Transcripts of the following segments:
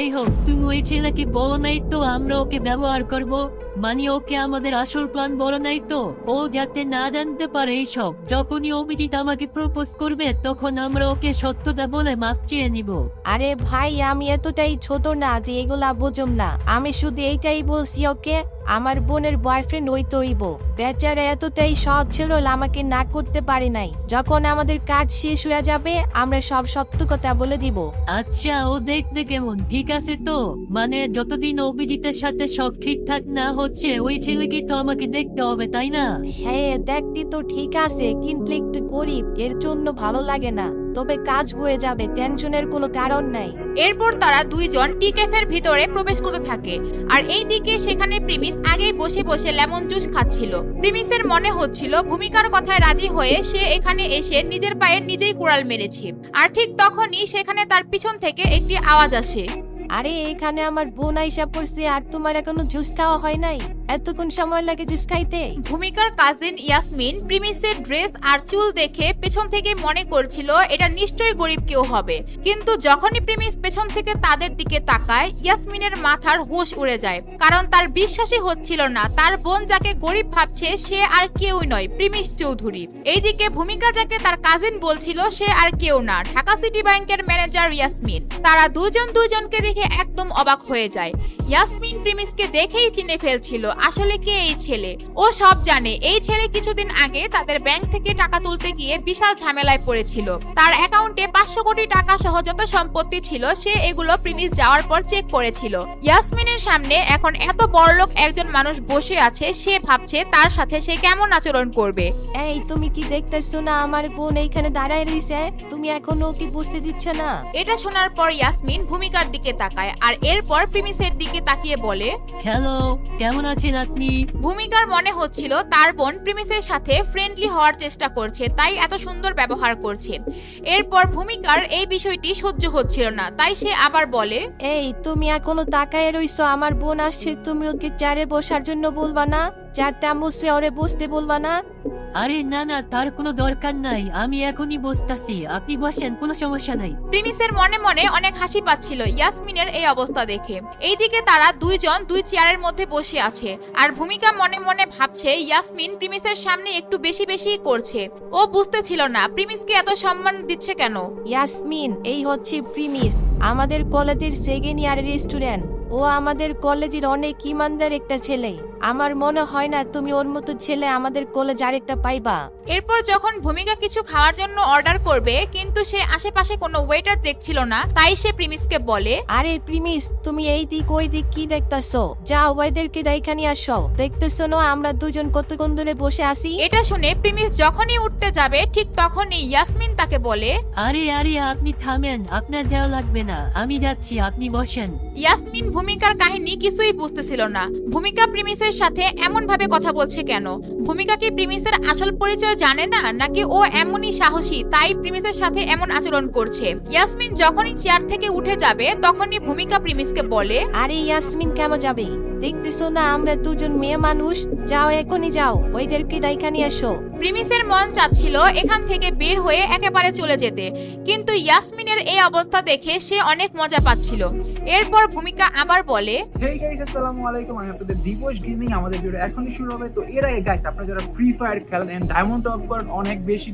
যাই হোক, তুমি ওই ছেলেকে বলো নাই তো আমরা ওকে ব্যবহার করব? মানে ওকে আমাদের আসল প্ল্যান বলো নাই তো? ও যাতে না জানতে পারে এইসব। যখনই অভিজিৎ আমাকে প্রপোজ করবে তখন আমরা ওকে সত্যতা বলে মাপ চেয়ে নিব। আরে ভাই, আমি এতটাই ছোট না যে এগুলা বুঝুম না। আমি শুধু এইটাই বলছি ওকে, আমার বোনের বয়ফ্রেন্ড ওই তৈব। বেচারা এতটাই সৎ ছিল, আমাকে না করতে পারে নাই। যখন আমাদের কাজ শেষ হয়ে যাবে আমরা সব সত্য কথা বলে দিব। আচ্ছা, ও দেখতে কেমন? ঠিক আছে তো? মানে যতদিন অভিজিতের সাথে সব ঠিকঠাক না হচ্ছে ওই ছেলেকে তো আমাকে দেখতে হবে, তাই না? হ্যাঁ, দেখতে তো ঠিক আছে, কিন্তু একটু গরিব, এর জন্য ভালো লাগে না। তবে কাজ হয়ে যাবে, টেনশনের কোনো কারণ নাই। এরপর তারা দুইজন টি ক্যাফের ভিতরে প্রবেশ করতে থাকে। আর এইদিকে সেখানে প্রিমিস আগেই বসে বসে লেমন জুস খাচ্ছিল। প্রিমিসের মনে হচ্ছিল ভূমিকার কথায় রাজি হয়ে সে এখানে এসে নিজের পায়ে নিজেই কুড়াল মেরেছে। আর ঠিক তখনই সেখানে তার পিছন থেকে একটি আওয়াজ আসে। আরে এখানে আমার বোন আইসা পড়ছে, আর তোমার এখনো জুস খাওয়া হয় নাই? এতক্ষণ সময় লাগে জুস খাইতে? ভূমিকার কাজিন ইয়াসমিন প্রিমিসের ড্রেস আর চুল দেখে পেছন থেকে মনে করছিল এটা নিশ্চয়ই গরিব কেউ হবে। কিন্তু যখনই প্রিমিস পেছন থেকে তাদের দিকে তাকায় ইয়াসমিনের মাথার হুঁশ উড়ে যায়, কারণ তার বিশ্বাসই হচ্ছিল না তার বোন যাকে গরিব ভাবছে সে আর কেউই নয়, প্রিমিস চৌধুরী। এইদিকে ভূমিকা যাকে তার কাজিন বলছিল সে আর কেউ না, ঢাকা সিটি ব্যাংকের ম্যানেজার ইয়াসমিন। তারা দুজনকে দেখে একদম অবাক হয়ে যায়। ইয়াসমিন প্রিমিসকে দেখেই চিনে ফেলছিল আসলে কে এই ছেলে। ও সব জানে। এই ছেলে কিছুদিন আগে তাদের ব্যাংক থেকে টাকা তুলতে গিয়ে বিশাল ঝামেলায় পড়েছিল। তার অ্যাকাউন্টে 500 কোটি টাকা সহ যত সম্পত্তি ছিল সে এগুলো প্রিমিস যাওয়ার পর চেক করেছিল। ইয়াসমিনের সামনে এখন এত বড়লোক একজন মানুষ বসে আছে, সে ভাবছে তার সাথে সে কেমন আচরণ করবে। এই তুমি কি দেখতেছো না আমার বোন এইখানে দাঁড়ায় রইছে? তুমি এখনো ওকে বুঝতে দিচ্ছ না? এটা শোনার পর ইয়াসমিন ভূমিকার দিকে তাকায় আর এরপর প্রিমিসের দিকে তাকিয়ে বলে, হ্যালো, কেমন আছেন আপনি? ভূমিকার মনে হচ্ছিল তার বোন প্রিমিসের সাথে ফ্রেন্ডলি হওয়ার চেষ্টা করছে, তাই এত সুন্দর ব্যবহার করছে। এরপর ভূমিকার এই বিষয়টি সহ্য হচ্ছিল না, তাই সে আবার বলে, এই তুমি এখনো তাকায় রইছো? আমার বোন আসছে, তুমি ওকে চেয়ারে বসার জন্য বলবা না? চারটা বসে ওরে বসতে বলবা না? আরে না না, তার কোনো দরকার নাই, আমি এখনই বসতাছি, আপনি বসেন, কোনো সমস্যা নাই। প্রিমিসের মনে মনে অনেক হাসি পাচ্ছিল ইয়াসমিনের এই অবস্থা দেখে। এইদিকে তারা দুইজন দুই চেয়ারের মধ্যে বসে আছে আর ভূমিকা মনে মনে ভাবছে ইয়াসমিন প্রিমিসের সামনে একটু বেশি বেশি করছে। ও বুঝতেছিল না প্রিমিসকে এত সম্মান দিচ্ছে কেন। ইয়াসমিন, এই হচ্ছে প্রিমিস, আমাদের কলেজের সেকেন্ড ইয়ারের স্টুডেন্ট। ও আমাদের কলেজের অনেক ইমানদার একটা ছেলে। আমার মনে হয় না তুমি ওর মতো ছেলে আমাদের কলেজ আরেকটা পাইবা। এরপর যখন ভূমিকা কিছু খাওয়ার জন্য অর্ডার করবে কিন্তু সে আশেপাশে কোনো ওয়েটার দেখছিল না, তাই সে প্রিমিসকে বলে, আরে প্রিমিস, তুমি এই দিক ওই দিক কি দেখতেছো? যাও ওদেরকে এখানে আসো। দেখতেছো না আমরা দুজন কতক্ষণ ধরে বসে আছি? এটা শুনে প্রিমিস যখনই উঠতে যাবে ঠিক তখনই ইয়াসমিন তাকে বলে, আরে আরে আপনি থামেন, আপনার যাওয়া লাগবে না, আমি যাচ্ছি, আপনি বসেন। ইয়াসমিন ভূমিকার কাহিনী কিছুই বুঝতেছিল না। ভূমিকা প্রিমিসের সাথে এমন ভাবে কথা বলছে কেন? ভূমিকা কি প্রিমিসের আসল পরিচয় জানে না, নাকি ও এমনই সাহসী তাই প্রিমিসের সাথে এমন আচরণ করছে? ইয়াসমিন যখনই চেয়ার থেকে উঠে যাবে তখনই ভূমিকা প্রিমিসকে বলে, আরে ইয়াসমিন কেমন যাবে? দেখতেছো না আমরা দুজন মেয়ে মানুষ? যাও এখনই যাও, ওইদেরকে এখানে আসো। প্রিমিসের মন চাচ্ছিল এখান থেকে বের হয়ে একেবারে চলে যেতে, কিন্তু ইয়াসমিনের এই অবস্থা দেখে সে অনেক মজা পাচ্ছিল। এরপর ভূমিকা আবার বলে, হেই গাইস, আসসালামু আলাইকুম, আমি আপনাদের দিবস গেমিং। আমাদের ভিডিও এখনই শুরু হবে। তো এর আগে গাইস, আপনারা যারা ফ্রি ফায়ার খেলেন এন্ড ডায়মন্ড টপ করেন অনেক বেশি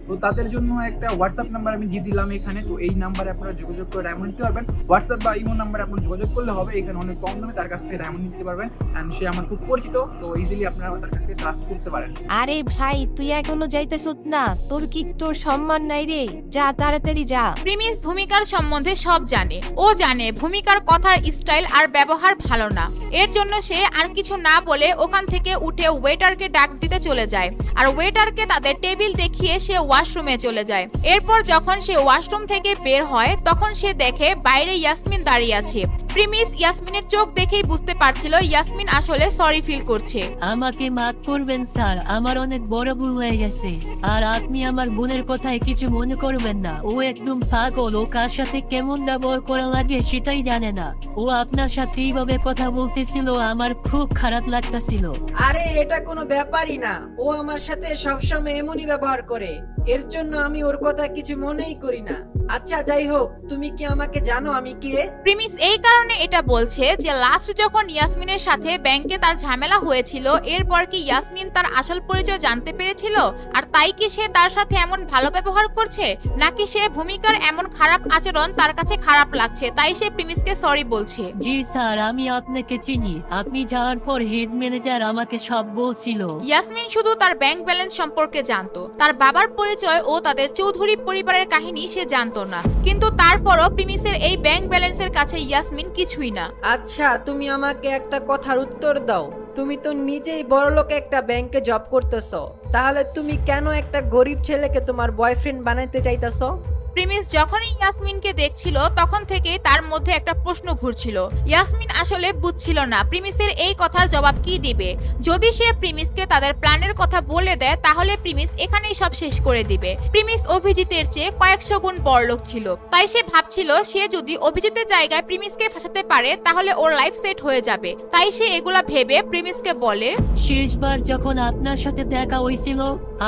তো তাদের জন্য একটা হোয়াটসঅ্যাপ নাম্বার আমি দিয়ে দিলাম এখানে। তো এই নাম্বারে আপনারা যোগাযোগ করে ডায়মন্ড নিতে পারবেন। হোয়াটসঅ্যাপ বা ইমো নাম্বারে আপনারা যোগাযোগ করলে হবে। এখানে অনেক কম দামে তার কাছ থেকে ডায়মন্ড নিতে পারবেন এন্ড সে আমার খুব পরিচিত, তো ইজিলি আপনারা তার কাছ থেকে ট্রাস্ট করতে পারেন। আরে ভাই, তুই এখনো যাইতেছ না? তোর সম্মান নাই রে, যা তাড়াতাড়ি যা। প্রিমিস ভূমিকার সম্বন্ধে সব জানে। ও জানে ভূমিকার কথার স্টাইল আর ব্যবহার ভালো না, এর জন্য সে আর কিছু না বলে ওখান থেকে উঠে ওয়েটারকে ডাক দিতে চলে যায় আর ওয়েটারকে তাদের টেবিল দেখিয়ে সে ওয়াশরুমে চলে যায়। এরপর যখন সে ওয়াশরুম থেকে বের হয় তখন সে দেখে বাইরে ইয়াসমিন দাঁড়িয়ে আছে। প্রিমিস ইয়াসমিনের চোখ দেখেই বুঝতে পারছিল ইয়াসমিন আসলে সরি ফিল করছে। আমাকে মাফ করবেন স্যার, আমার অনেক বড় ভুল হয়ে গেছে। আর আপনি আমার বোনের কথায় কিছু মনে করবেন না, ও একদম পাগল, ও কার সাথে কেমন ব্যবহার করা লাগে সেটাই জানে না। ও আপনার সাথে এইভাবে কথা বলতেছিল, আমার খুব খারাপ লাগতেছিল। আরে এটা কোনো ব্যাপারই না, ও আমার সাথে সবসময় এমনই ব্যবহার করে। এর জন্য আমি ওর কথা কিছু মনেই করি না। আচ্ছা যাই হোক, তুমি কি আমাকে জানো আমি কে? প্রিমিস এই কারণে এটা বলছে যে লাস্ট যখন ইয়াসমিনের সাথে ব্যাংকে তার ঝামেলা হয়েছিল, এরপর কি ইয়াসমিন তার আসল পরিচয় জানতে পেরেছিল, আর তাই কি সে তার সাথে এমন ভালো ব্যবহার করছে, নাকি সে ভূমিকার এমন খারাপ আচরণ তার কাছে খারাপ লাগছে, তাই সে প্রিমিসকে সরি বলছে। জি স্যার, আমি আপনাকে চিনি। আপনি যাওয়ার পর হেড ম্যানেজার আমাকে সব বলছিল। ইয়াসমিন শুধু তার ব্যাংক ব্যালেন্স সম্পর্কে জানতো, তার বাবার পরিচয় ও তাদের চৌধুরী পরিবারের কাহিনী সে জানতো না, কিন্তু তারপরও প্রিমিসের এই ব্যাংক ব্যালেন্সের কাছে ইয়াসমিন কিছুই না। আচ্ছা তুমি আমাকে একটা কথার উত্তর দাও, তুমি তো নিজেই বড়লোক একটা ব্যাংকে জব করতেছো, তাহলে তুমি কেন একটা গরিব ছেলেকে তোমার বয়ফ্রেন্ড বানাইতে চাইতেছো? প্রিমিস যখনই ইয়াসমিনকে দেখছিল তখন থেকে তার মধ্যে একটা প্রশ্ন ঘুরছিল। ইয়াসমিন আসলে বুঝছিল না প্রিমিসের এই কথার জবাব কি দিবে। যদি সে প্রিমিসকে তাদের প্ল্যানের কথা বলে দেয় তাহলে প্রিমিস এখানেই সব শেষ করে দিবে। প্রিমিস অভিজিতের চেয়ে কয়েকশো গুণ বড়লোক ছিল, তাই সে ভাবছিল সে যদি অভিজিতের জায়গায় প্রিমিসকে ফাঁসাতে পারে তাহলে ওর লাইফ সেট হয়ে যাবে। তাই সে এগুলা ভেবে প্রিমিসকে বলে, শেষবার যখন আপনার সাথে দেখা হয়েছিল,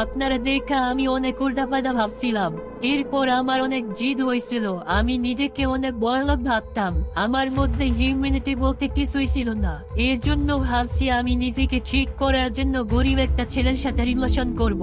আপনারা দেখা আমি অনেক উল্টাপাল্টা ভাবছিলাম। এরপর আমার অনেক জিদ হয়েছিল, আমি নিজেকে অনেক বড়লোক ভাবতাম। আমার মধ্যে হিউম্যানিটি বলতে কিছুই ছিল না। এর জন্য ভাবছি আমি নিজেকে ঠিক করার জন্য গরিব একটা ছেলের সাথে রিলেশন করব,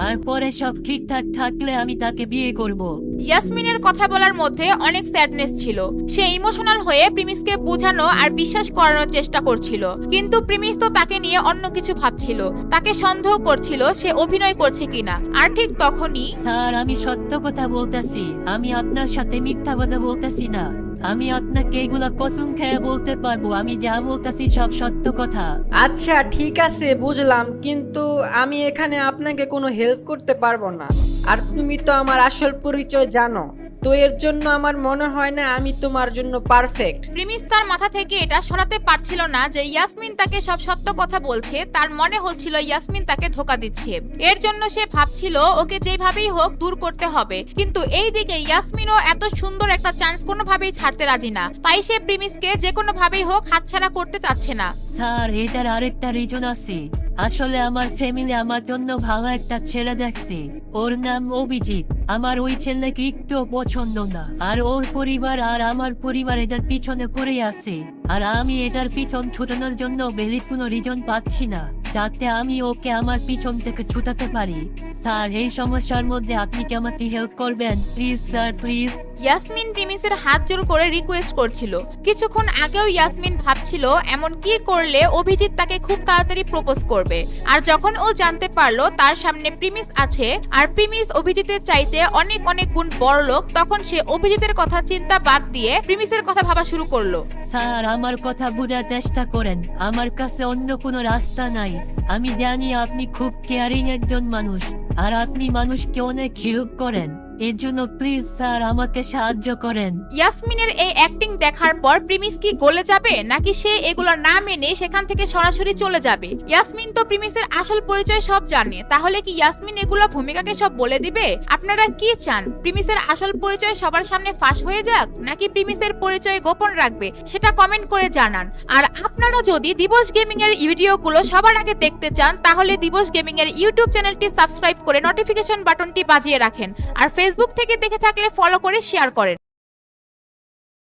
আর পরে সব ঠিকঠাক থাকলে আমি তাকে বিয়ে করব। ইয়াসমিনের কথা বলার মধ্যে অনেক স্যাডনেস ছিল। সে ইমোশনাল হয়ে প্রিমিসকে বোঝানো আর বিশ্বাস করানোর চেষ্টা করছিল, কিন্তু প্রিমিস তো তাকে নিয়ে অন্য কিছু ভাবছিল, তাকে সন্দেহ করছিল সে অভিনয় করছে কিনা। আর ঠিক তখনই, স্যার আমি সত্য কথা বলতেছি, আমি আপনার সাথে মিথ্যা কথা বলতেছি না। আমি আপনাকে এগুলা কসম খেয়ে বলতে পারবো, আমি যা বলতেছি সব সত্য কথা। আচ্ছা ঠিক আছে বুঝলাম, কিন্তু আমি এখানে আপনাকে কোনো হেল্প করতে পারবো না, আর তুমি তো আমার আসল পরিচয় জানো, তো এর জন্য আমার মনে হয় না আমি তোমার জন্য পারফেক্ট। প্রিমিস তার মাথা থেকে এটা সরাতে পারছিল না যে ইয়াসমিন তাকে সব সত্য কথা বলছে। তার মনে হচ্ছিল ইয়াসমিন তাকে ধোঁকা দিচ্ছে। এর জন্য সে ভাবছিল ওকে যেভাবেই হোক দূর করতে হবে, কিন্তু এই দিকে ইয়াসমিনও এত সুন্দর একটা চান্স কোনোভাবেই ছাড়তে রাজি না, তাই সে প্রিমিসকে যে কোনো ভাবেই হোক হাতছাড়া করতে চাচ্ছে না। স্যার এটার আরেকটা রিজন আছে। আসলে আমার ফ্যামিলি আমার জন্য ভালো একটা ছেলে দেখছে, ওর নাম অভিজিৎ। আমার ওই ছেলেকে একটু পছন্দ না, আর ওর পরিবার আর আমার পরিবার এটার পিছনে পড়ে আছে, আর আমি এটার পিছন ছুটানোর জন্য ভ্যালিড কোনো রিজন পাচ্ছি না যাতে আমি ওকে আমার পিছন থেকে ছুটাতে পারি। স্যার এই সমস্যার মধ্যে আপনি কি আমাকে হেল্প করবেন প্লিজ স্যার, প্লিজ। ইয়াসমিন প্রিমিসের হাত জোর করে রিকোয়েস্ট করছিল। কিছুক্ষণ আগেও ইয়াসমিন ভাবছিল এমন কি করলে অভিজিৎ তাকে খুব তাড়াতাড়ি প্রপোজ করবে, আর যখন ও জানতে পারলো তার সামনে প্রিমিস আছে আর প্রিমিস অভিজিতের চাইতে অনেক অনেক গুণ বড়লোক, তখন সে অভিজিতের কথা চিন্তা বাদ দিয়ে প্রিমিসের কথা ভাবা শুরু করলো। স্যার আমার কথা বোঝার চেষ্টা করেন, আমার কাছে অন্য কোনো রাস্তা নাই। আমি জানি আপনি খুব কেয়ারিং একজন মানুষ, আর আপনি মানুষকে অনেক হেল্প করেন। এর জন্য প্লিজ স্যার আমাকে সাহায্য করেন। ইয়াসমিনের এই অ্যাক্টিং দেখার পর প্রিমিস কি গলে যাবে, নাকি সে এগুলো না মেনে সেখান থেকে সরাসরি চলে যাবে? ইয়াসমিন তো প্রিমিসের আসল পরিচয় সব জানে, তাহলে কি ইয়াসমিন এগুলো ভূমিকাকে সব বলে দিবে? আপনারা কি চান, প্রিমিসের আসল পরিচয় সবার সামনে ফাঁস হয়ে যাক, নাকি প্রিমিসের পরিচয় গোপন রাখবে? সেটা কমেন্ট করে জানান। আর আপনারা যদি দিবস গেমিং এর ভিডিওগুলো সবার আগে দেখতে চান তাহলে দিবস গেমিং এর ইউটিউব চ্যানেলটি সাবস্ক্রাইব করে নোটিফিকেশন বাটনটি বাজিয়ে রাখেন, আর ফেসবুক থেকে দেখে থাকলে ফলো করে শেয়ার করেন।